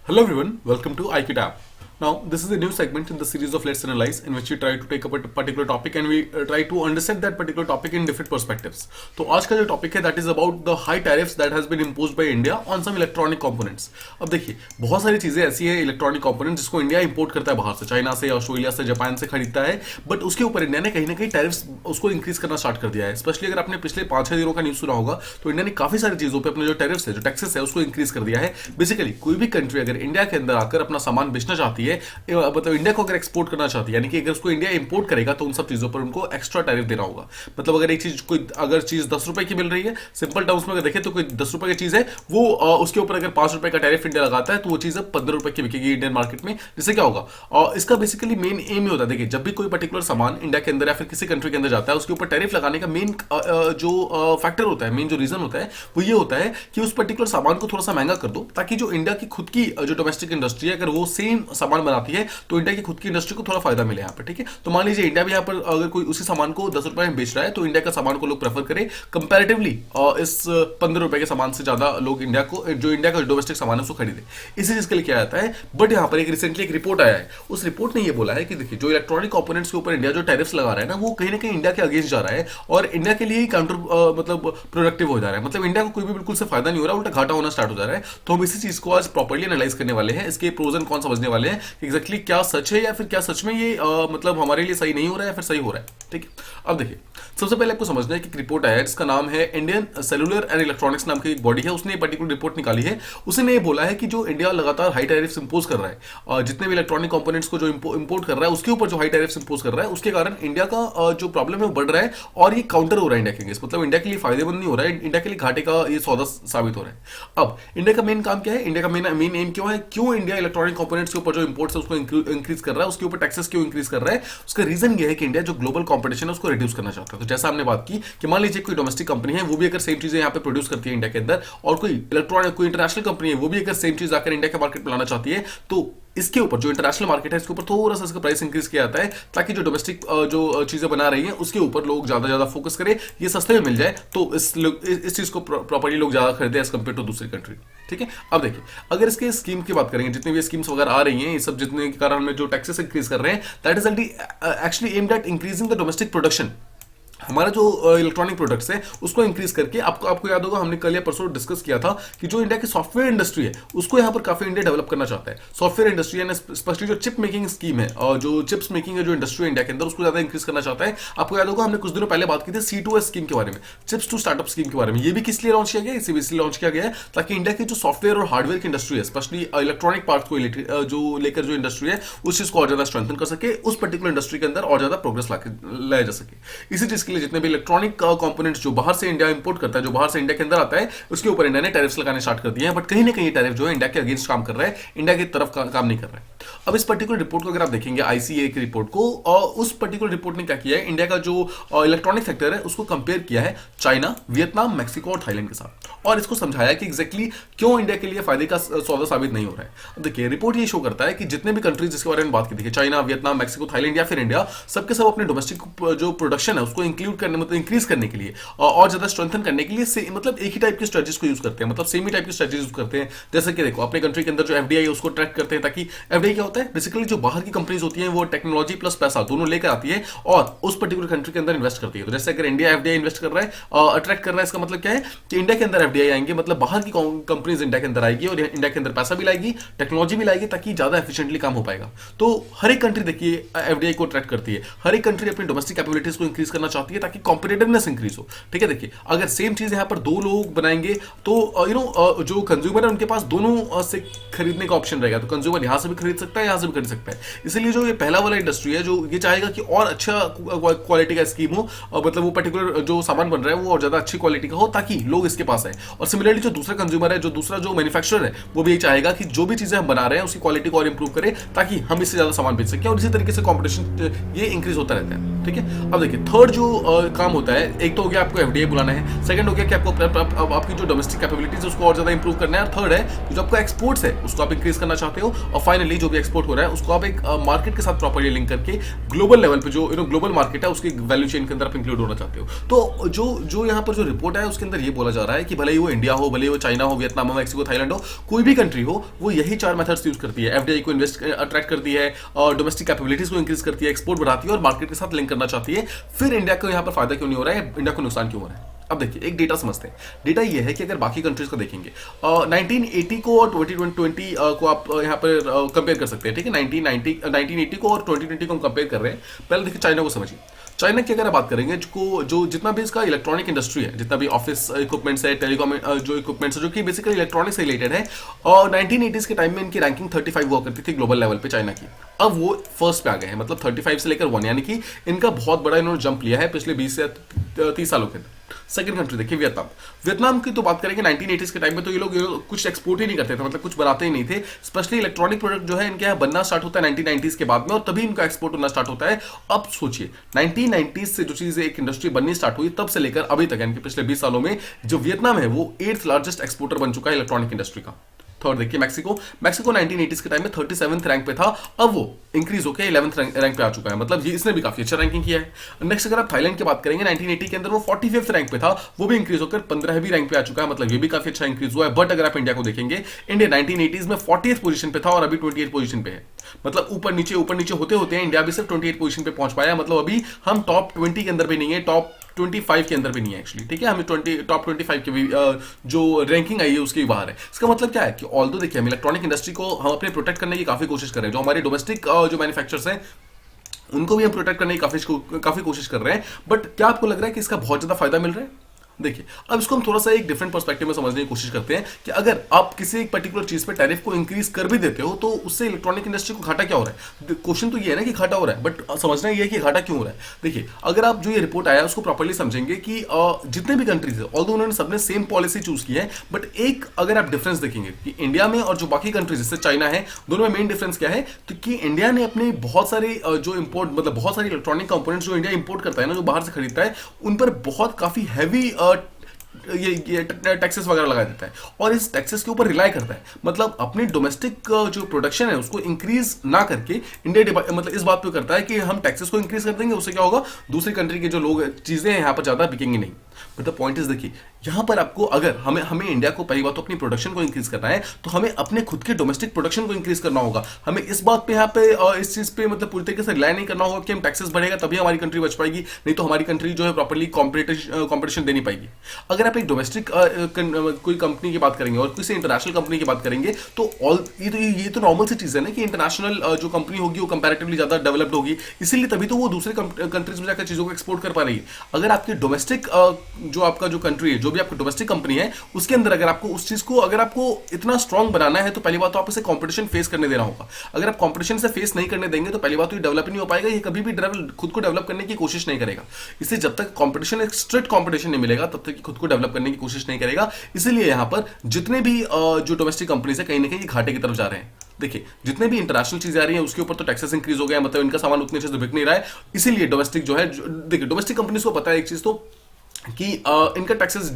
Hello everyone, welcome to IQTAP. Now, this is a new segment in the series of Let's Analyze in which we try to take up a particular topic and we try to understand that particular topic in different perspectives. तो आज का जो topic है that is about the high tariffs that has been imposed by India on some electronic components. अब देखिए, बहुत सारी चीजें ऐसी है इलेक्ट्रॉनिक कंपोनेंट जिसको इंडिया इंपोर्ट करता है बाहर से, चाइना से, ऑस्ट्रेलिया से, जापान से खरीदता है, बट उसके ऊपर इंडिया ने कहीं ना कहीं टैरिफ्स उसको इंक्रीज करना स्टार्ट कर दिया है. स्पेशली अगर आपने पिछले 5-6 दिनों का न्यूज सुना होगा तो इंडिया ने काफी सारी चीजों पर अपने जो टैरिफ्स है, जो टैक्सेस है, उसको इंक्रीज कर दिया है. बेसिकली कोई भी कंट्री अगर इंडिया के अंदर आकर अपना सामान बेचना चाहती है, मतलब इंडिया को अगर एक्सपोर्ट करना चाहती है, यानी कि अगर उसको इंडिया इंपोर्ट करेगा तो उन सब चीजों पर उनको एक्स्ट्रा टैरिफ देना होगा. मतलब अगर एक चीज कोई अगर चीज 10 रुपए की मिल रही है, सिंपल टर्म्स में अगर देखें तो कोई 10 रुपए की चीज है, वो उसके ऊपर अगर 5 रुपए का टैरिफ इंडिया लगाता है तो वो चीज 15 रुपए की बिकेगी इंडियन मार्केट में. जिससे क्या होगा, और इसका बेसिकली मेन एम ही होता है. देखिए, जब भी कोई पर्टिकुलर सामान इंडिया के अंदर या फिर किसी कंट्री के अंदर जाता है, उसके ऊपर टैरिफ लगाने का मेन जो फैक्टर होता है, मेन जो रीजन होता है, वो ये होता है कि उस पर्टिकुलर सामान को थोड़ा सा महंगा कर दो, ताकि जो इंडिया की खुद की जो डोमेस्टिक इंडस्ट्री है, अगर वो सेम सामान बनाती है तो इंडिया की खुद की इंडस्ट्री को थोड़ा फायदा मिले यहाँ पर. ठीक है, तो मान लीजिए इंडिया भी यहाँ पर अगर कोई उसी सामान को 10 रुपए में बेच रहा है तो इंडिया का सामान को लोग प्रेफर करें कंपैरेटिवली इस 15 रुपए के सामान से ज्यादा लोग इंडिया को, जो इंडिया का डोमेस्टिक सामान है, उसको खरीदे. इसी चीज के लिए किया जाता है. बट यहाँ पर एक रिसेंटली एक रिपोर्ट आया है, उस रिपोर्ट ने ये बोला है कि देखिए, जो इलेक्ट्रॉनिक कंपोनेंट्स के ऊपर इंडिया जो टैरिफ्स लगा रहा है ना, वो कहीं ना कहीं इंडिया के अगेंस्ट जा रहा है और इंडिया के लिए ही काउंटर मतलब प्रोडक्टिव हो जा रहा है. मतलब इंडिया को कोई भी बिल्कुल से फायदा नहीं हो रहा, उल्टा घाटा होना स्टार्ट हो जा रहा है. तो हम इसी चीज को आज प्रॉपर्ली एनालाइज करने वाले हैं, इसके प्रोज एंड कॉन समझने वाले हैं कि एग्जैक्टली क्या सच है या फिर क्या सच में ये मतलब हमारे लिए सही नहीं हो रहा है या फिर सही हो रहा है. ठीक है, अब देखिए, सबसे पहले आपको समझना है कि एक रिपोर्ट आया है जिसका नाम है इंडियन सेलुलर एंड इलेक्ट्रॉनिक्स नाम की एक बॉडी है, उसने ये पर्टिकुलर रिपोर्ट निकाली है. उसने ये बोला है कि जो इंडिया लगातार हाई टैरिफ्स इंपोज कर रहा है, जितने भी इलेक्ट्रॉनिक कंपोनेंट्स को जो इंपोर्ट कर रहा है उसके ऊपर जो हाई टैरिफ्स इंपोज कर रहा है, उसके कारण इंडिया का जो प्रॉब्लम है वो बढ़ रहा है और ये काउंटर हो रहा है इंडिया के अगेंस्ट. मतलब इंडिया के लिए फायदेमंद नहीं हो रहा है, इंडिया के लिए घाटे का ये सौदा साबित हो रहा है. अब इंडिया का मेन काम क्या है, इंडिया का मेन एम क्यों है, क्यों इंडिया इलेक्ट्रॉनिक कंपोनेंट्स के ऊपर जो इंपोर्ट्स है उसको इंक्रीज कर रहा है, उसके ऊपर टैक्सेस क्यों इंक्रीज कर रहा है. उसका रीजन ये है कि इंडिया जो ग्लोबल कंपटीशन है उसको रिड्यूस करना चाहता है. तो जैसा हमने बात की कि मान लीजिए कोई डोमेस्टिक कंपनी है, वो भी अगर सेम चीजें यहाँ पे प्रोड्यूस करती है इंडिया के अंदर, और कोई इलेक्ट्रॉनिक कोई इंटरनेशनल कंपनी है, वो भी अगर सेम चीज आकर इंडिया के मार्केट में लाना चाहती है, तो इसके ऊपर जो इंटरनेशनल मार्केट है, इसके ऊपर थोड़ा सा इसका प्राइस इंक्रीज किया जाता है, ताकि जो डोमेस्टिक जो चीजें बना रही हैं उसके ऊपर लोग ज्यादा फोकस करें, ये सस्ते में मिल जाए, तो इस चीज को प्रॉपर्ली लोग ज्यादा खरीदे एज कम्पेयर टू दूसरी कंट्री. ठीक है, अब देखिए, अगर इसके स्कीम की बात करेंगे, जितनी भी स्कीम्स वगैरह आ रही हैं, ये सब जितने के कारण में जो टैक्सेस इंक्रीज कर रहे हैं, that is actually aimed at increasing the domestic production. हमारा जो इलेक्ट्रॉनिक प्रोडक्ट्स है उसको इंक्रीज करके, आपको याद होगा हमने कल या परसों डिस्कस किया था कि जो इंडिया की सॉफ्टवेयर इंडस्ट्री है उसको यहाँ पर काफी इंडिया डेवलप करना चाहता है. सॉफ्टवेयर इंडस्ट्री यानी स्पेशली जो चिप मेकिंग स्कीम है और जो चिप्स मेकिंग है जो इंडस्ट्री है इंडिया के अंदर, उसको ज्यादा इंक्रीज करना चाहता है. आपको याद होगा हमने कुछ दिनों पहले बात की थी C2S स्कीम के बारे में, चिप्स टू स्टार्टअप स्कीम के बारे में. ये भी किस लिए लॉन्च किया गया, इसी इसलिए लॉन्च किया गया है ताकि इंडिया की जो सॉफ्टवेयर और हार्डवेयर की इंडस्ट्री है, स्पेशली इलेक्ट्रॉनिक पार्ट को जो लेकर जो इंडस्ट्री है, उस चीज को और ज्यादा स्ट्रेंथन कर सके, उस पर्टिकुलर इंडस्ट्री के अंदर और ज्यादा प्रोग्रेस लाया जा सके. इसी चीज के लिए जितने भी इलेक्ट्रॉनिक कंपोनेंट्स जो बाहर से इंडिया इंपोर्ट करता है, जो बाहर से इंडिया के अंदर आता है, उसके ऊपर इंडिया ने टैरिफ्स लगाने स्टार्ट कर दिए हैं. बट कहीं ना कहीं टैरिफ जो है इंडिया के अगेंस्ट काम कर रहा है, इंडिया की तरफ काम नहीं कर रहा है. अब इस पर्टिकुलर रिपोर्ट को अगर आप देखेंगे, आईसीए की रिपोर्ट को, उस पर्टिकुलर रिपोर्ट ने क्या किया है, इंडिया का जो इलेक्ट्रॉनिक सेक्टर है उसको कंपेयर किया है चाइना, वियतनाम, मैक्सिको और थाईलैंड के साथ, और इसको समझाया कि एग्जैक्टली क्यों इंडिया के लिए फायदे का सौदा साबित नहीं हो रहा है. अब देखिए, रिपोर्ट ये शो करता है कि जितने भी कंट्रीज जिसके बारे में बात की, देखिए चाइना, वियतनाम, मैक्सिको, थाईलैंड या फिर इंडिया, सबके सब अपने डोमेस्टिक जो प्रोडक्शन है उसको इंक्लूड करने, मतलब इंक्रीज करने के लिए और ज्यादा स्ट्रेंथन करने के लिए मतलब एक ही टाइप की स्ट्रेटजीज को यूज करते हैं, मतलब सेम ही टाइप की स्ट्रेटजीज यूज करते हैं. जैसे कि देखो, अपने कंट्री के अंदर जो एफडीआई है उसको ट्रैक करते हैं, ताकि एफडीआई क्या होता है, बेसिकली जो बाहर की कंपनीज होती हैं वो टेक्नोलॉजी प्लस पैसा दोनों लेकर आती है और उस पर्टिकुलर कंट्री के अंदर इन्वेस्ट करती है. तो जैसे अगर इंडिया एफडीआई इन्वेस्ट कर रहा है, अट्रैक्ट कर रहा है, इसका मतलब क्या है कि इंडिया के अंदर एफडीआई आएंगे, मतलब बाहर की कंपनीज इंडिया के अंदर आएगी और इंडिया के अंदर पैसा भी लाएगी, टेक्नोलॉजी भी लाएगी, ताकि ज्यादा एफिशिएंटली काम हो पाएगा. तो हर एक कंट्री देखिए एफडीआई को अट्रैक्ट करती है, हर एक कंट्री अपनी डोमेस्टिक कैपेबिलिटीज को इंक्रीज करना चाहती है ताकि कॉम्पिटिटिवनेस इंक्रीज हो. ठीक है, देखिए, अगर सेम चीज यहाँ पर दो लोग बनाएंगे तो जो कंज्यूमर है उनके पास दोनों से खरीदने का ऑप्शन रहेगा. तो कंज्यूमर यहां से भी खरीद सकता है, यहां से भी खरीद सकता है. इसलिए जो ये पहला वाला इंडस्ट्री है जो ये चाहेगा कि और अच्छा क्वालिटी का स्कीम हो, मतलब वो पर्टिकुलर जो सामान बन रहा है वो और ज्यादा अच्छी क्वालिटी का हो ताकि लोग इसके पास आए. और सिमिलरली जो दूसरा कंज्यूमर है, जो दूसरा जो मैन्युफैक्चरर है, वो भी यही चाहेगा कि जो भी चीजें हम बना रहे हैं उसकी क्वालिटी को और इंप्रूव करें ताकि हम इससे ज्यादा सामान बेच सकें, और इसी तरीके से कॉम्पिटिशन ये इंक्रीज होता रहता है. ठीक है, अब देखिए, थर्ड जो काम होता है, एक तो हो गया आपको एफडीआई बुलाना है, सेकंड हो गया कि आपको आपकी जो डोमेस्टिक कैपेबिलिटीज उसको और ज्यादा इंप्रूव करना है, और थर्ड है जो आपका एक्सपोर्ट्स है उसको आप इंक्रीज करना चाहते हो, और फाइनली जो भी एक्सपोर्ट हो रहा है उसको आप एक मार्केट के साथ प्रॉपर्ली लिंक करके ग्लोबल लेवल पे जो ग्लोबल मार्केट है उसकी वैल्यू चेन के अंदर आप इंक्लूड होना चाहते हो। तो जो जो यहाँ पर जो रिपोर्ट है उसके अंदर ये बोला जा रहा है कि भले ही वो इंडिया हो, भले ही वो चाइना हो, वियतनाम हो, मैक्सिको, थाईलैंड हो, कोई भी कंट्री हो, वो यही 4 मेथड्स यूज करती है। एफडीआई को इन्वेस्ट अट्रैक्ट करती है, और डोमेस्टिक कैपेबिलिटीज को इंक्रीज करती है, एक्सपोर्ट बढ़ाती है और मार्केट के साथ लिंक करना चाहती है। फिर इंडिया को यहाँ पर फायदा क्यों नहीं हो रहा है, इंडिया को नुकसान क्यों हो रहा है? अब देखिए एक डेटा समझते हैं। डेटा ये है कि अगर बाकी कंट्रीज को देखेंगे 1980 को और 2020 को आप यहाँ पर कंपेयर कर सकते हैं, ठीक है। 1980 को और 2020 को हम कंपेयर कर रहे हैं। पहले देखिए चाइना को समझिए। चाइना की अगर आप बात करेंगे जो जितना भी इसका इलेक्ट्रॉनिक इंडस्ट्री है, जितना भी ऑफिस इक्विपमेंट्स है, टेलीकॉम जो इक्विपमेंट्स है, जो कि बेसिकली इलेक्ट्रॉनिक से रिलेटेड है, और 1980s के टाइम में इनकी रैंकिंग 35 हुआ करती थी ग्लोबल लेवल पे चाइना की। अब वो फर्स्ट पे आ गए हैं, मतलब 35 से लेकर 1, यानी कि इनका बहुत बड़ा इन्होंने जंप लिया है पिछले 20 से 30 सालों के अंदर। सेकंड कंट्री देखिए वियतनाम। वियतनाम की तो बात करेंगे 1980s के टाइम में तो ये लोग कुछ एक्सपोर्ट ही नहीं करते थे, मतलब कुछ बनाते ही नहीं थे। स्पेशली इलेक्ट्रॉनिक प्रोडक्ट जो है इनके यहाँ बनना स्टार्ट होता है 1990s के बाद में, और तभी इनका एक्सपोर्ट होना स्टार्ट होता है। अब सोचिए 1990s से जो चीजें एक इंडस्ट्री बननी स्टार्ट हुई तब से लेकर अभी तक, यानी कि पिछले 20 सालों में जो वियतनाम है वो 8th लार्जेस्ट एक्सपोर्टर बन चुका है इलेक्ट्रॉनिक इंडस्ट्री का। थर्ड देखिए मैक्सिको 1980s के टाइम में 37th रैंक पे था, अब वो इंक्रीज होकर 11th रैंक पे आ चुका है, मतलब ये इसने भी काफी अच्छा रैंकिंग किया है। नेक्स्ट अगर आप थाईलैंड की बात करेंगे 1980 के अंदर वो 45th रैंक पे था, वो भी इंक्रीज होकर 15वीं रैंक पे आ चुका है, मतलब ये भी काफी अच्छा इंक्रीज हुआ है। बट अगर आप इंडिया को देखेंगे, इंडिया 1980s में 40th पोजीशन पे था और अभी 28th पोजीशन पे है, मतलब ऊपर नीचे होते होते इंडिया भी सिर्फ 28th पोजीशन पे पहुंच पाया, मतलब अभी हम टॉप 20 के अंदर भी नहीं है, टॉप 25 के अंदर भी नहीं है एक्चुअली, ठीक है। हमें टॉप 25 के भी जो रैंकिंग आई है उसके भी बाहर है। इसका मतलब क्या है कि ऑल्दो देखिए हम इलेक्ट्रॉनिक इंडस्ट्री को हम अपने प्रोटेक्ट करने की काफी कोशिश कर रहे हैं, जो हमारे डोमेस्टिक जो मैन्युफैक्चरर्स हैं उनको भी हम प्रोटेक्ट करने की काफी कोशिश कर रहे हैं। बट क्या आपको लग रहा है कि इसका बहुत ज्यादा फायदा मिल रहा है? देखिए अब इसको हम थोड़ा सा एक डिफरेंट पर्सपेक्टिव में समझने की कोशिश करते हैं कि अगर आप किसी एक पर्टिकुलर चीज पे टैरिफ को इंक्रीज कर भी देते हो तो उससे इलेक्ट्रॉनिक इंडस्ट्री को घाटा क्या हो रहा है। क्वेश्चन तो ये है ना कि घाटा हो रहा है, बट समझना ये है कि घाटा क्यों हो रहा है। देखिए अगर आप जो ये रिपोर्ट आया है उसको प्रॉपर्ली समझेंगे कि जितने भी कंट्रीज है ऑल्दो उन्होंने सबने सेम पॉलिसी चूज की है, बट एक अगर आप डिफरेंस देखेंगे कि इंडिया में और जो बाकी कंट्रीज जैसे चाइना है, दोनों में मेन डिफरेंस क्या है तो कि इंडिया ने अपने बहुत सारे जो इंपोर्ट मतलब बहुत सारे इलेक्ट्रॉनिक कंपोनेंट्स जो इंडिया इंपोर्ट करता है ना, जो बाहर से खरीदता है, उन पर बहुत काफी हैवी ये टैक्सेस वगैरह लगा देता है और इस टैक्सेस के ऊपर रिलाई करता है। मतलब अपनी डोमेस्टिक जो प्रोडक्शन है उसको इंक्रीज ना करके इंडिया मतलब इस बात पे करता है कि हम टैक्सेस को इंक्रीज कर देंगे, उससे क्या होगा, दूसरी कंट्री के जो लोग चीजें हैं यहाँ पर ज्यादा बिकेंगी नहीं। बट द पॉइंट इज देखिए यहां पर आपको अगर हमें इंडिया को पहली बात तो अपनी प्रोडक्शन को इंक्रीज करना है तो हमें अपने खुद के डोमेस्टिक प्रोडक्शन को इंक्रीज करना होगा। हमें इस बात पे यहाँ पे इस चीज पे मतलब पूरी तरीके से रिलाई नहीं करना होगा कि हम टैक्सेस बढ़ेगा तभी हमारी कंट्री बच पाएगी, नहीं तो हमारी कंट्री जो है प्रॉपर्ली कॉम्पिटिशन दे नहीं पाएगी। अगर आप एक डोमेस्टिक कोई कंपनी की बात करेंगे और किसी इंटरनेशनल कंपनी की बात करेंगे तो ये तो नॉर्मल सी चीज है ना कि इंटरनेशनल जो कंपनी होगी वो कंपैरेटिवली ज्यादा डेवलप्ड होगी, इसीलिए तभी तो वो दूसरे कंट्रीज में जाकर चीजों को एक्सपोर्ट कर पा रही है। अगर आपकी डोमेस्टिक जो आपका जो कंट्री है, जो भी आपकी डोमेस्टिक कंपनी है, उसके अंदर अगर आपको उस चीज को अगर आपको इतना स्ट्रांग बनाना है तो पहली बात तो आप इसे कंपटीशन फेस करने देना होगा। अगर आप कंपटीशन से फेस नहीं करने देंगे तो पहली बात तो ये डेवलप नहीं हो पाएगा, ये कभी भी खुद को डेवलप करने की कोशिश नहीं करेगा। इसलिए जब तक कंपटीशन एक स्ट्रिक्ट कंपटीशन नहीं मिलेगा तब तक खुद को डेवलप करने की कोशिश नहीं करेगा। इसीलिए यहां पर जितने भी जो डोमेस्टिक कंपनीज है कहीं ना कहीं घाटे की तरफ जा रहे हैं। देखिए जितने भी इंटरनेशनल चीजें आ रही हैं उसके ऊपर तो टैक्सेस इंक्रीज हो गया, मतलब इनका सामान उतने अच्छे से बिक नहीं रहा है, इसीलिए डोमेस्टिक जो है देखिए डोमेस्टिक कंपनीज को पता है एक चीज तो कि इनका टैक्सेस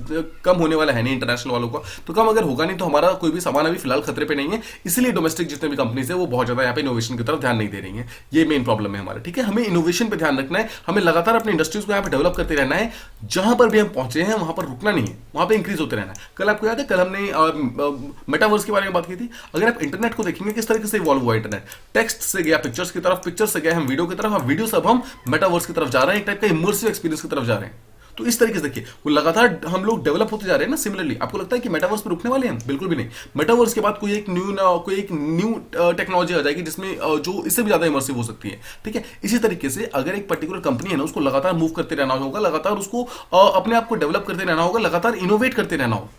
कम होने वाला है नहीं इंटरनेशनल वालों का, तो कम अगर होगा नहीं तो हमारा कोई भी सामान अभी फिलहाल खतरे पे नहीं है। इसलिए डोमेस्टिक जितने भी कंपनीज है वो बहुत ज्यादा यहाँ पे इनोवेशन की तरफ ध्यान नहीं दे रही हैं। ये मेन प्रॉब्लम है हमारा, ठीक है। हमें इनोवेशन पे ध्यान रखना है, हमें लगातार अपनी इंडस्ट्रीज को यहाँ पे डेवलप करते रहना है। जहां पर भी हम पहुंचे हैं वहां पर रुकना नहीं है, वहां पे इंक्रीज होते रहना है। कल आपको याद है कल हमने मेटावर्स के बारे में बात की थी। अगर आप इंटरनेट को देखेंगे किस तरीके से इवॉल्व हुआ इंटरनेट, टेक्स्ट से गया पिक्चर्स की तरफ, पिक्चर से गया हम वीडियो की तरफ, वीडियो से अब हम मेटावर्स की तरफ जा रहे हैं, एक टाइप का इमर्सिव एक्सपीरियंस की तरफ जा रहे हैं। तो इस तरीके से देखिए वो लगातार हम लोग डेवलप होते जा रहे हैं ना। सिमिलरली आपको लगता है कि मेटावर्स पे रुकने वाले हैं? बिल्कुल भी नहीं। मेटावर्स के बाद कोई एक न्यू टेक्नोलॉजी आ जाएगी जिसमें जो इससे भी ज्यादा इमर्सिव हो सकती है, ठीक है। इसी तरीके से अगर एक पर्टिकुलर कंपनी है ना उसको लगातार मूव करते रहना होगा, लगातार उसको अपने आप को डेवलप करते रहना होगा, लगातार इनोवेट करते रहना होगा।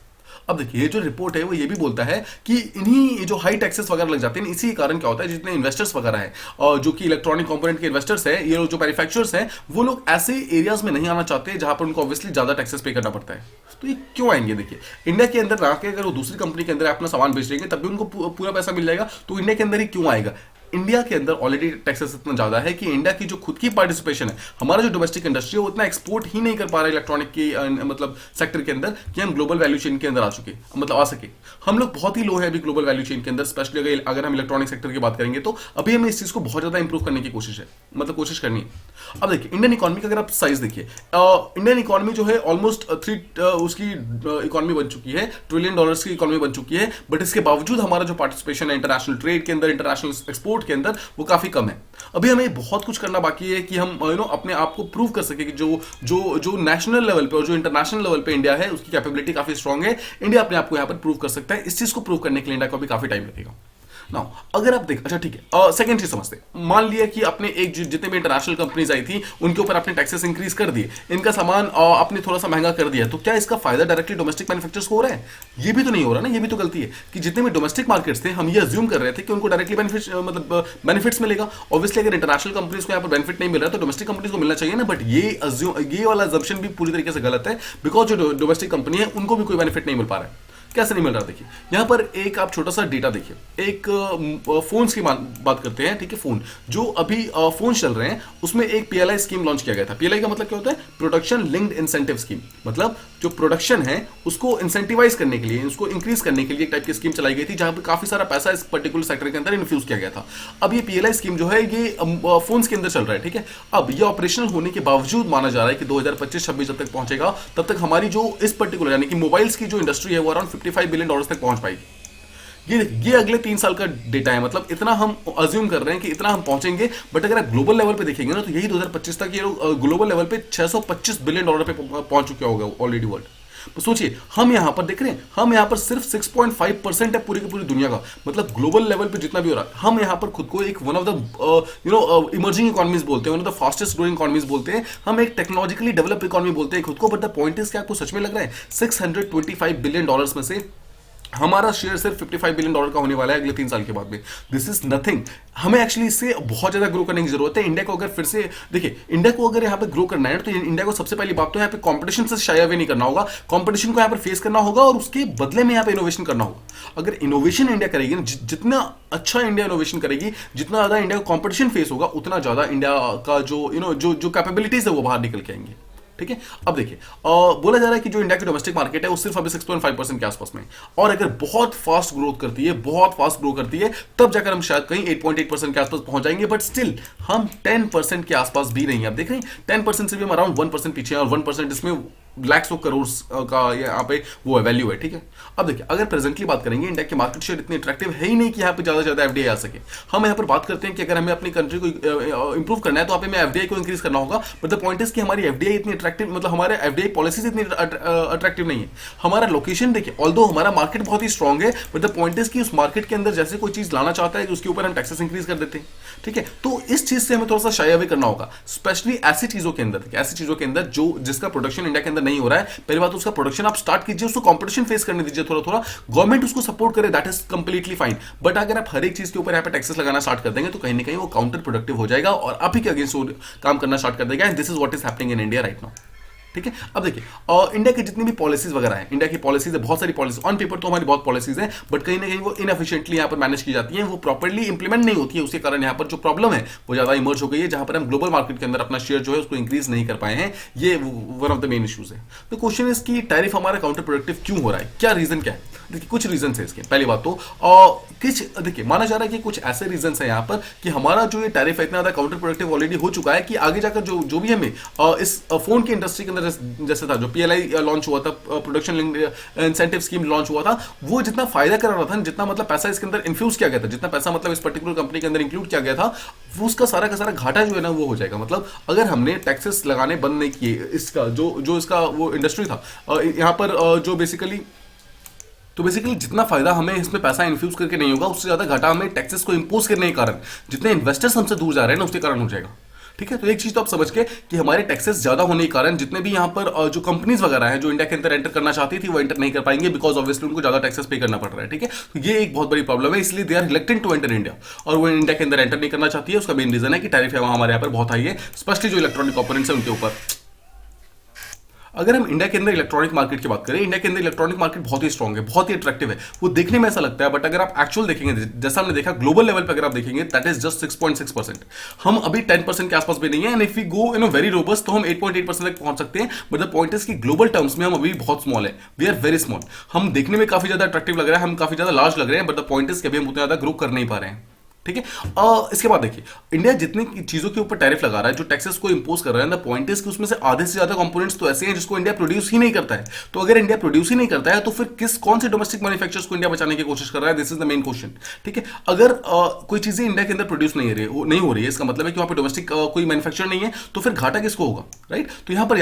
अब देखिए ये जो रिपोर्ट है वो ये भी बोलता है कि इन्हीं जो हाई टैक्सेस वगैरह लग जाते हैं इसी कारण क्या होता है, जितने इन्वेस्टर्स वगैरह हैं और जो कि इलेक्ट्रॉनिक कंपोनेंट के इन्वेस्टर्स हैं, ये जो मैन्युफैक्चरर्स हैं, वो लोग ऐसे एरियाज में नहीं आना चाहते जहां पर उनको ऑब्वियसली ज्यादा टैक्सेस पे करना पड़ता है। तो ये क्यों आएंगे? देखिए इंडिया के अंदर रह के अगर वो दूसरी कंपनी के अंदर अपना सामान बेच देंगे तब भी उनको पूरा पैसा मिल जाएगा, तो इंडिया के अंदर ही क्यों आएगा? इंडिया के अंदर ऑलरेडी टैक्सेस इतना ज्यादा है कि इंडिया की जो खुद की पार्टिसिपेशन है, हमारा जो डोमेस्टिक इंडस्ट्री है वो इतना एक्सपोर्ट ही नहीं कर पा रहा है इलेक्ट्रॉनिक की मतलब सेक्टर के अंदर कि हम ग्लोबल वैल्यू चेन के अंदर आ सके। हम लोग बहुत ही लो है अभी ग्लोबल वैल्यू चेन के अंदर, स्पेशली अगर हम इलेक्ट्रॉनिक सेक्टर की बात करेंगे तो अभी हमें इस चीज को बहुत ज्यादा इंप्रूव करने की कोशिश करनी है। अब देखिए इंडियन इकोनॉमी का अगर आप साइज देखिए, इंडियन इकोनॉमी जो है ऑलमोस्ट उसकी इकोनॉमी बन चुकी है, ट्रिलियन डॉलर्स की इकोनॉमी बन चुकी है, बट इसके बावजूद हमारा जो पार्टिसिपेशन है इंटरनेशनल ट्रेड के अंदर, इंटरनेशनल एक्सपोर्ट के अंदर, वो काफी कम है। अभी हमें बहुत कुछ करना बाकी है कि हम अपने आप को प्रूव कर सके कि जो नेशनल लेवल पे और जो इंटरनेशनल लेवल पे इंडिया है उसकी कैपेबिलिटी काफी स्ट्रांग है। इंडिया अपने आप को यहाँ पर प्रूव कर सकता है। इस चीज को प्रूव करने के लिए इंडिया को भी काफी टाइम लगेगा। नाउ अगर आप देख, अच्छा ठीक है, सेकंड चीज समझते हैं। मान लिया कि अपने एक जितने भी इंटरनेशनल कंपनीज आई थी उनके ऊपर आपने टैक्सेस इंक्रीज कर दिए, इनका सामान आपने थोड़ा सा महंगा कर दिया, तो क्या इसका फायदा डायरेक्टली डोमेस्टिक मैन्युफैक्चरर्स को हो रहा है? ये भी तो नहीं हो रहा ना, ये भी तो गलती है कि जितने भी डोमेस्टिक मार्केट्स थे हम ये अज्यूम कर रहे थे कि उनको डायरेक्टली बेनिफिट्स मिलेगा। ऑब्वियसली अगर इंटरनेशनल कंपनीज को यहाँ पर बेनिफिट नहीं मिल रहा है तो डोमेस्टिक कंपनीज को मिलना चाहिए ना, बट ये वाला अजम्पशन भी पूरी तरीके से गलत है, बिकॉज जो डोमेस्टिक कंपनी है उनको भी कोई बेनिफिट नहीं मिल पा रहा है। कैसे नहीं मिल रहा? देखिए यहां पर एक आप छोटा सा डेटा देखिए, एक फोन्स की बात करते हैं, ठीक है। फोन जो अभी फोन चल रहे हैं उसमें एक पीएलआई स्कीम लॉन्च किया गया था। पीएलआई का मतलब क्या होता है? Production linked incentive scheme. मतलब जो प्रोडक्शन है उसको इंसेंटिवाइज करने के लिए, उसको इंक्रीज करने के लिए एक टाइप की स्कीम चलाई गई थी, जहां पर काफी सारा पैसा इस पर्टिकुलर सेक्टर के अंदर इन्फ्यूज किया गया था। अब ये पीएलआई स्कीम जो है ये फोन्स के अंदर चल रहा है, ठीक है। अब ये ऑपरेशनल होने के बावजूद माना जा रहा है कि 2025-26 जब तक पहुंचेगा तब तक हमारी जो इस पर्टिकुलर यानी कि मोबाइल्स की जो इंडस्ट्री है वो अराउंड 55 बिलियन डॉलर्स तक पहुंच पाएगी। ये अगले 3 साल का डेटा है, मतलब इतना हम अज्यूम कर रहे हैं कि इतना हम पहुंचेंगे। बट अगर आप ग्लोबल लेवल पे देखेंगे ना तो यही 2025 तक ये लोग ग्लोबल लेवल पे 625 बिलियन डॉलर पे पहुंच चुका होगा ऑलरेडी वर्ल्ड। तो सोचिए हम यहां पर देख रहे हैं, हम यहां पर सिर्फ 6.5% है पूरी की पूरी दुनिया का, मतलब ग्लोबल लेवल पे जितना भी हो रहा है। हम यहां पर खुद को एक one of the emerging economies बोलते हैं, one of the fastest growing economies बोलते हैं, हम एक टेक्नोलॉजिकली डेवलप इकोनॉमी बोलते हैं खुद को। बट द पॉइंट इज क्या आपको सच में लग रहा है 625 बिलियन डॉलर्स में से हमारा शेयर सिर्फ 55 बिलियन डॉलर का होने वाला है अगले 3 साल के बाद में? This is nothing. हमें एक्चुअली इससे बहुत ज्यादा ग्रो करने की जरूरत है। इंडिया को अगर फिर से देखिए, इंडिया को अगर यहाँ पे ग्रो करना है तो इंडिया को सबसे पहली बात तो यहाँ पे कंपटीशन से शाय अवे नहीं करना होगा, कंपटीशन को यहाँ पर फेस करना होगा और उसके बदले में यहाँ पे इनोवेशन करना होगा। अगर इनोवेशन इंडिया करेगी ना, जितना अच्छा इंडिया इनोवेशन करेगी, जितना ज्यादा इंडिया को कंपटीशन फेस होगा, उतना ज्यादा इंडिया का जो कैपेबिलिटीज है वो बाहर निकल के आएंगे, ठीक है। अब देखिए बोला जा रहा है कि जो इंडिया की डोमेस्टिक मार्केट है वो सिर्फ अभी 6.5% के आसपास में, और अगर बहुत फास्ट ग्रोथ करती है, बहुत फास्ट ग्रो करती है, तब जाकर हम शायद कहीं 8.8% के आसपास पहुंच जाएंगे। बट स्टिल हम 10% के आसपास भी नहीं है। आप देख रहे हैं 10% से भी हम अराउंड 1% पीछे हैं, और 1% इसमें लैक्स ऑफ करोड़ का यहाँ पे वो है, वैल्यू है, ठीक है। अब देखिए अगर प्रेजेंटली बात करेंगे, इंडिया की मार्केट शेयर इतनी अट्रैक्टिव है ही नहीं कि यहाँ पे ज्यादा से ज्यादा एफडीआई आ सके। हम यहाँ पर बात करते हैं कि अगर हमें अपनी कंट्री को इंप्रूव करना है तो हमें एफडीआई को इंक्रीज करना होगा। बट द पॉइंट इज कि हमारी एफडीआई इतनी अट्रैक्टिव, मतलब हमारे एफडीआई पॉलिसीज इतनी अट्रैक्टिव नहीं है। हमारा लोकेशन देखिए, ऑल्दो हमारा मार्केट बहुत ही स्ट्रॉन्ग है, बट द पॉइंट इज कि उस मार्केट के अंदर जैसे कोई चीज लाना चाहता है उसके ऊपर हम टैक्सेस इंक्रीज कर देते हैं, ठीक है। तो इस चीज से हमें थोड़ा सा शाय अवे करना होगा, स्पेशली ऐसी चीजों के अंदर जो जिसका प्रोडक्शन इंडिया के अंदर नहीं हो रहा है। पहली बात, उसका प्रोडक्शन आप स्टार्ट कीजिए, उसको कंपटीशन फेस करने दीजिए थोड़ा थोड़ा, गवर्नमेंट उसको सपोर्ट करे, that is completely fine. But अगर आप हर एक चीज के ऊपर यहाँ पे टैक्सेस लगाना स्टार्ट कर देंगे तो कहीं ना कहीं वो काउंटर प्रोडक्टिव हो जाएगा और आप ही के अगेंस्ट काम करना स्टार्ट कर देगा। And this is what is happening in India right now, ठीक है। अब देखिए इंडिया की जितनी भी पॉलिसीज वगैरह हैं, इंडिया की पॉलिसीज है, बहुत सारी पॉलिसी ऑन पेपर तो हमारी बहुत पॉलिसीज हैं, बट कहीं ना कहीं वो इनएफिशिएंटली यहाँ पर मैनेज की जाती हैं, वो प्रॉपर्ली इंप्लीमेंट नहीं होती है। उसके कारण यहाँ पर जो प्रॉब्लम है वो ज्यादा इमर्ज हो गई है, जहां पर हम ग्लोबल मार्केट के अंदर अपना शेयर जो है उसको इंक्रीज नहीं कर पाए हैं। ये one of the main issues है। तो क्वेश्चन इज कि टैरिफ हमारा काउंटर प्रोडक्टिव क्यों हो रहा है, क्या रीजन क्या है? देखिए कुछ रीजन है इसके। पहली बात तो देखिए माना जा रहा है कि कुछ ऐसे रीजन है यहाँ पर कि हमारा जो ये टैरिफ है इतना ज्यादा काउंटर प्रोडक्टिव ऑलरेडी हो चुका है कि आगे जाकर जो भी हमें इस फोन की इंडस्ट्री के अंदर जैसे था, जो पीएलआई लॉन्च हुआ था, production linked incentive scheme launch हुआ था, वो जितना फायदा कर रहा था, जितना मतलब पैसा इसके अंदर इन्फ्यूज किया गया था, जितना पैसा मतलब इस पर्टिकुलर कंपनी के अंदर इंक्लूड किया गया था, वो उसका सारा का सारा घाटा जो है ना वो हो जाएगा। मतलब अगर हमने टैक्सेस लगाने बंद नहीं किए, इसका जो इसका वो इंडस्ट्री था यहाँ पर जो बेसिकली जितना फायदा हमें इसमें पैसा इन्फ्यूज करके नहीं होगा, उससे ज्यादा घाटा हमें टैक्सेस को इंपोज करने के कारण, जितने इन्वेस्टर्स हमसे दूर जा रहे हैं ना उसके कारण हो जाएगा, ठीक है। तो एक चीज तो आप समझ के कि हमारे टैक्सेस ज्यादा होने के कारण जितने भी यहाँ पर जो कंपनीज वगैरह हैं जो इंडिया के अंदर एंटर करना चाहती थी वो एंटर नहीं कर पाएंगे, बिकॉज ऑब्वियसली उनको ज्यादा टैक्सेस पे करना पड़ रहा है, ठीक है। तो ये एक बहुत बड़ी प्रॉब्लम है, इसलिए they are reluctant to enter India, और वो इंडिया के अंदर एंटर नहीं करना चाहती है। उसका मेन रीजन है कि टैरिफ है हमारे यहाँ पर बहुत हाई है, स्पेशली जो इलेक्ट्रॉनिक कंपोनेंट्स है उनके ऊपर। अगर हम इंडिया के अंदर इलेक्ट्रॉनिक मार्केट की बात करें, इंडिया के अंदर इलेक्ट्रॉनिक मार्केट बहुत ही स्ट्रॉन्ग है, बहुत ही अट्रैक्टिव है, वो देखने में ऐसा लगता है, बट अगर आप एक्चुअल देखेंगे, जैसा हमने देखा ग्लोबल लेवल पे अगर आप देखेंगे, दैट इज जस्ट 6.6%। हम अभी 10% के आसपास भी नहीं है, and if we go in very robust तो हम 8.8% तक पहुंच सकते हैं, बट द पॉइंट इज कि ग्लोबल टर्म्स में हम अभी बहुत स्मॉल है, वी आर वेरी स्मॉल। हम देखने में काफी ज्यादा अट्रैक्टिव लग रहा है, हम काफी ज्यादा लार्ज लग रहे हैं, बट द पॉइंट इज कि अभी हम उतना ज्यादा ग्रो कर नहीं पा रहे हैं। ठीक है। इसके बाद देखिए, इंडिया जितनी चीजों के ऊपर टैरिफ लगा रहा है, जो टैक्सेस को इंपोज कर रहा है, द पॉइंट इज कि उसमें से आधे से ज्यादा कंपोनेंट्स तो ऐसे हैं जिसको इंडिया प्रोड्यूस ही नहीं करता है। तो अगर इंडिया प्रोड्यूस ही नहीं करता है, तो फिर कौन से डोमेस्टिक मैन्युफैक्चरर्स को इंडिया बचाने की कोशिश कर रहा है? This is the main question. ठीक है। अगर कोई चीजें इंडिया के अंदर प्रोड्यूस नहीं हो रही है, इसका मतलब है कि वहां पर डोमेस्टिक कोई मैन्युफैक्चर नहीं है, तो फिर घाटा किसको होगा? राइट। तो यहां पर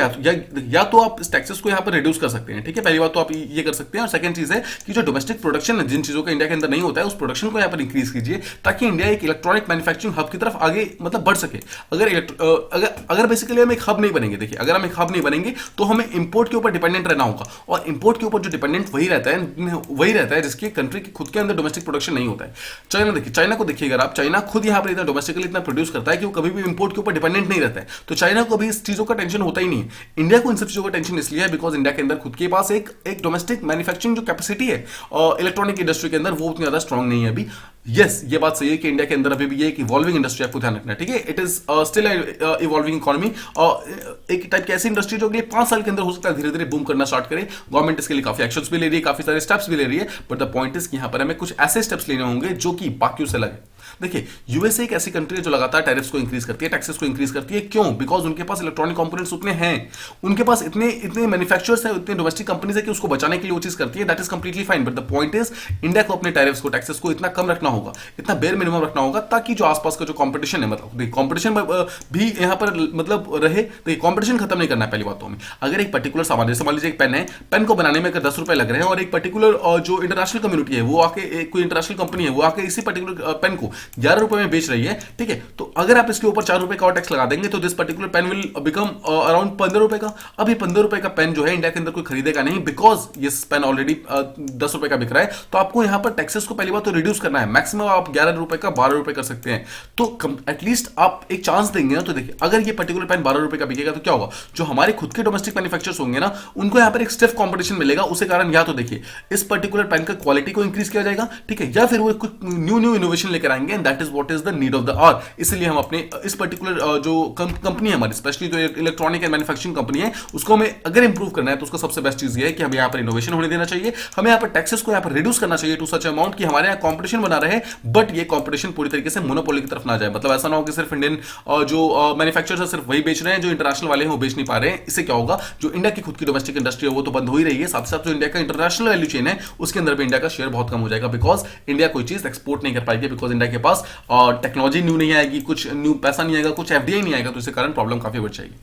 या तो आप इस टैक्सेस को यहां पर रिड्यूस कर सकते हैं। ठीक है, पहली बात तो आप ये कर सकते हैं, और सेकंड चीज है कि जो डोमेस्टिक प्रोडक्शन है, जिन चीजों का इंडिया के अंदर नहीं होता है, उस प्रोडक्शन को यहां पर इंक्रीज कीजिए, ताकि इंडिया एक इलेक्ट्रॉनिक मैन्युफैक्चरिंग हब की तरफ आगे मतलब बढ़ सके। अगर बेसिकली हम एक हब नहीं बनेंगे, देखिए अगर हम एक हब नहीं बनेंगे तो हमें इंपोर्ट के ऊपर डिपेंडेंट रहना होगा, और इंपोर्ट के ऊपर जो डिपेंडेंट वही रहता है जिसकी कंट्री के खुद के अंदर डोमेस्टिक प्रोडक्शन नहीं होता है। चाइना को देखिए, अगर आप चाइना खुद यहां पर इतना डोमेस्टिकली इतना प्रोड्यूस करता है कि वो कभी भी इंपोर्ट के ऊपर डिपेंडेंट नहीं रहता है, तो चाइना को भी इस चीजों का टेंशन होता ही नहीं है। इंडिया को इन सब चीजों का टेंशन इसलिए है बिकॉज इंडिया के अंदर खुद के पास एक डोमेस्टिक मैन्युफैक्चरिंग जो कैपेसिटी है इलेक्ट्रॉनिक इंडस्ट्री के अंदर, वो उतनी ज्यादा स्ट्रांग नहीं है अभी। यस, ये बात सही है कि इंडिया के अंदर अभी भी ये एक इवॉल्विंग इंडस्ट्री, आपको ध्यान रखना है। ठीक है, it is still evolving economy, एक टाइप की ऐसी इंडस्ट्री जो अगले 5 साल के अंदर हो सकता है धीरे धीरे बूम करना स्टार्ट करे। गवर्नमेंट इसके लिए काफी एक्शंस भी ले रही है, काफी सारे स्टेप्स भी ले रही है, बट द पॉइंट इज कि यहां पर हमें कुछ ऐसे स्टेप्स लेने होंगे जो कि बाकियों से अलग है। देखिए, यूएसए एक ऐसी कंट्री है जो लगातार टैरिफ्स को इंक्रीज करती है, टैक्सेस को इंक्रीज करती है। क्यों? बिकॉज उनके पास इलेक्ट्रॉनिक कंपोनेंट्स उतने हैं, उनके पास इतने मैन्युफैक्चरर्स हैं, इतने डोमेस्टिक कंपनीज है कि उसको बचाने के लिए वो चीज करती है। That is completely fine, but the point is India को अपने टैरिफ्स को, टैक्सेस को इतना कम रखना होगा, इतना बेयर मिनिमम रखना होगा, ताकि जो आसपास का जो कंपटीशन है, मतलब देखिए कंपटीशन भी यहाँ पर मतलब रहे। देखिए, कंपटीशन खत्म नहीं करना है पहली बात तो हमें। अगर एक पर्टिकुलर सामान, जैसे मान लीजिए एक पेन है, पेन को बनाने में अगर 10 रुपए लग रहे हैं, और एक पर्टिकुलर जो इंटरनेशनल कम्युनिटी है वो आके, कोई इंटरनेशनल कंपनी है वो आके इसी पर्टिकुलर पेन को 11 रुपए में बेच रही है, ठीक है, तो अगर आप इसके ऊपर 4 रुपए का और टैक्स लगा देंगे तो this particular pen will become around 15 रुपए का। अभी 15 रुपए का पेन जो है इंडिया के अंदर कोई खरीदेगा नहीं, बिकॉज ये पेन ऑलरेडी 10 रुपए का बिक रहा है। तो आपको यहां पर टैक्सेस को पहली बात तो रिड्यूस करना है, मैक्सिमम आप 11 रुपए का 12 रुपए कर सकते हैं। तो एटलीस्ट आप एक चांस देंगे ना। तो देखिए, अगर ये पर्टिकुलर पेन 12 रुपए का बिकेगा तो क्या होगा, जो हमारे खुद के डोमेस्टिक मैन्युफैक्चरर्स होंगे ना, उनको यहां पर एक स्टिफ कॉम्पिटिशन मिलेगा। उसे कारण या तो देखिए इस पर्टिकुलर पेन का क्वालिटी को इंक्रीज किया जाएगा, ठीक है, या फिर वो कुछ न्यू इनोवेशन लेकर आएंगे, and that is what is the need of the hour. इसलिए हम अपने इस पर्टिकुलर जो कंपनी है हमारी, स्पेशली जो इलेक्ट्रॉनिक एंड मैन्युफैक्चरिंग कंपनी है, उसको हमें अगर इंप्रूव करना है तो उसका सबसे बेस्ट चीज ये है कि हमें यहाँ पर इनोवेशन होने देना चाहिए, हमें यहाँ पर टैक्सेस को यहाँ पर रिड्यूस करना चाहिए टू सच अमाउंट कि हमारे यहाँ कॉम्पिटिशन बना रहे, बट ये कॉम्पिटिशन पूरी तरीके से मोनोपोली की तरफ ना जाए। मतलब ऐसा ना हो कि सिर्फ इंडियन जो मैन्युफैक्चरर्स है सिर्फ वही बेच रहे हैं, जो इंटरनेशनल वाले हैं वो बेच नहीं पा रहे हैं। इससे क्या होगा, जो इंडिया की खुद की डोमेस्टिक इंडस्ट्री है वो तो बंद हो ही रही है, साथ साथ जो इंडिया का इंटरनेशनल वैल्यू चेन है उसके अंदर भी इंडिया का शेयर बहुत कम हो जाएगा, बिकॉज इंडिया कोई चीज एक्सपोर्ट नहीं कर पाएगी, बिकॉज इंडिया के पास टेक्नोलॉजी न्यू नहीं आएगी, कुछ न्यू पैसा नहीं आएगा, कुछ एफडीआई नहीं आएगा, तो इसके कारण प्रॉब्लम काफी बढ़ जाएगी।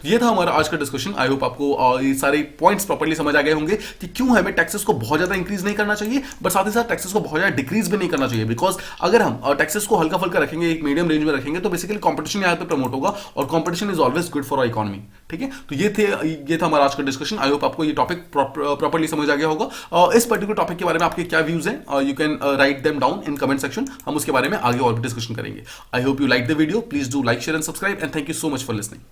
तो ये था हमारा आज का डिस्कशन। आई होप आपको ये सारे पॉइंट्स प्रॉपर्ली समझ आ गए होंगे कि क्यों हमें टैक्सेस को बहुत ज्यादा इंक्रीज नहीं करना चाहिए, बट साथ ही साथ टैक्सेस को बहुत ज्यादा डिक्रीज भी नहीं करना चाहिए, बिकॉज अगर हम टैक्सेस को हल्का फुल्का रखेंगे, एक मीडियम रेंज में रखेंगे, तो बेसिकली कॉम्पिटिशन यहाँ पे प्रमोट होगा, और competition is always good for our economy. ठीक है, तो ये था हमारा आज का डिस्कशन। आई होप आपको ये टॉपिक प्रॉपर्ली समझ आ गया होगा। इस पर्टिकुलर टॉपिक के बारे में आपके क्या व्यूज हैं, you can write them down in comment section, हम उसके बारे में आगे और भी डिस्कशन करेंगे। I hope you like the video, please do like, share and subscribe, and thank you so much for listening.